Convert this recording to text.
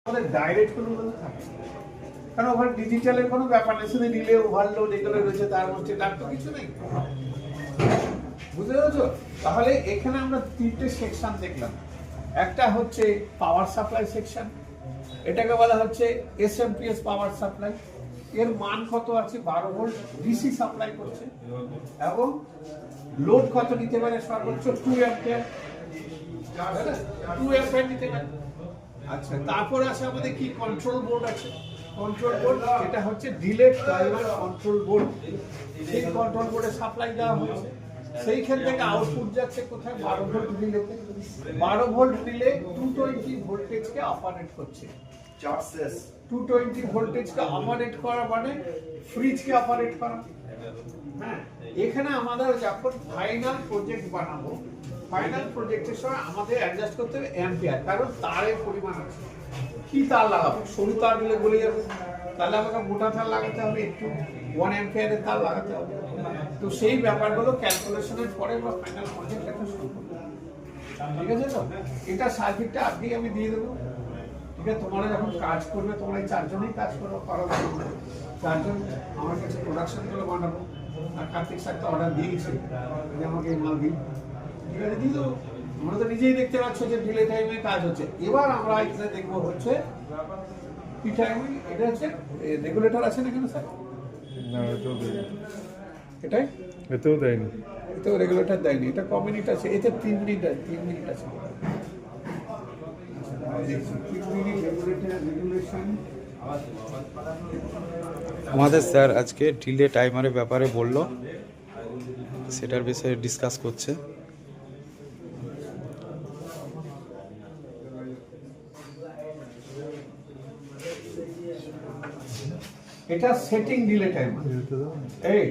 আমাদের ডাইরেক্ট কোনো থাকে, কারণ ওখানে ডিজিটালের কোনো ব্যাপার নেই, শুধু রিলে ওভারলোড এগুলো রয়েছে, তার মধ্যে তার তো কিছু নেই। বুঝতে পেরেছো? তাহলে এখানে আমরা তিনটে সেকশন দেখলাম। একটা হচ্ছে পাওয়ার সাপ্লাই সেকশন, এটাকে বলা হচ্ছে এসএমপিএস পাওয়ার সাপ্লাই। এর মান কত আছে? 12 ভোল্ট ডিসি সাপ্লাই করছে এবং লোড কত নিতে পারে? সর্বোচ্চ 2 অ্যাম্পিয়ার, 2 অ্যাম্পিয়ার নিতে পারে। আচ্ছা, তারপরে আছে আমাদের কি কন্ট্রোল বোর্ড আছে। কন্ট্রোল বোর্ড এটা হচ্ছে ডিলে টাইমার কন্ট্রোল বোর্ড। সেই কন্ট্রোল বোর্ডে সাপ্লাই দেওয়া হচ্ছে, সেইখান থেকে আউটপুট যাচ্ছে কোথায়? 12 ভোল্ট রিলেতে। 12 ভোল্ট রিলে 220 ভোল্টেজকে অপারেট করছে। 220 ভোল্টেজকে অপারেট করা মানে ফ্রিজকে অপারেট করা। হ্যাঁ, এখানে আমাদের যখন ফাইনাল প্রজেক্ট বানাবো, ফাইনাল প্রজেক্টের সময় আমাদের অ্যাডজাস্ট করতে হবে অ্যাম্পিয়ার, কারণ তারের পরিমাণ আছে। কি তার লাগাবো? সরু তার দিলে গলে যাবে, তাহলে আমাকে মোটা তার লাগাতে হবে, একটু 1 অ্যাম্পিয়ারের তার লাগাতে হবে। তো সেই ব্যাপারগুলো ক্যালকুলেশনের পরে বা ফাইনাল প্রজেক্ট একটা শুরু করবো। ঠিক আছে তো? এটা সার্কিটটা আজকেই আমি দিয়ে দেবো। ঠিক আছে, তোমরা যখন কাজ করবে, তোমরা এই চারজনেই কাজ করো, চারজন আমার কাছে প্রোডাকশনগুলো বানাবো। আর কার্তিক স্যার তো অর্ডার দিয়েছে যে আমাকে এই মাল দিন, ঠিক আছে, দিয়ে দেবো। তোমরা তো নিজেই দেখতে পাচ্ছ যে ডিলে টাইমে কাজ হচ্ছে। এবার আমরা এখানে দেখবো হচ্ছে কি টাইমিং। এটা হচ্ছে রেগুলেটর আছে না কেন স্যার? না, এটাও দেয়নি। এটাই এতেও দেয়নি। এতেও রেগুলেটর দেয়নি। এটা ক মিনিট আছে? এতে 3 মিনিট আছে, 3 মিনিট আছে। 3 মিনিট রেগুলেশন। আমাদের স্যার আজকে ডিলে টাইমারের ব্যাপারে বলল, সেটার বিষয়ে ডিসকাস করছে। এটা সেটিং ডিলে টাইমার। এই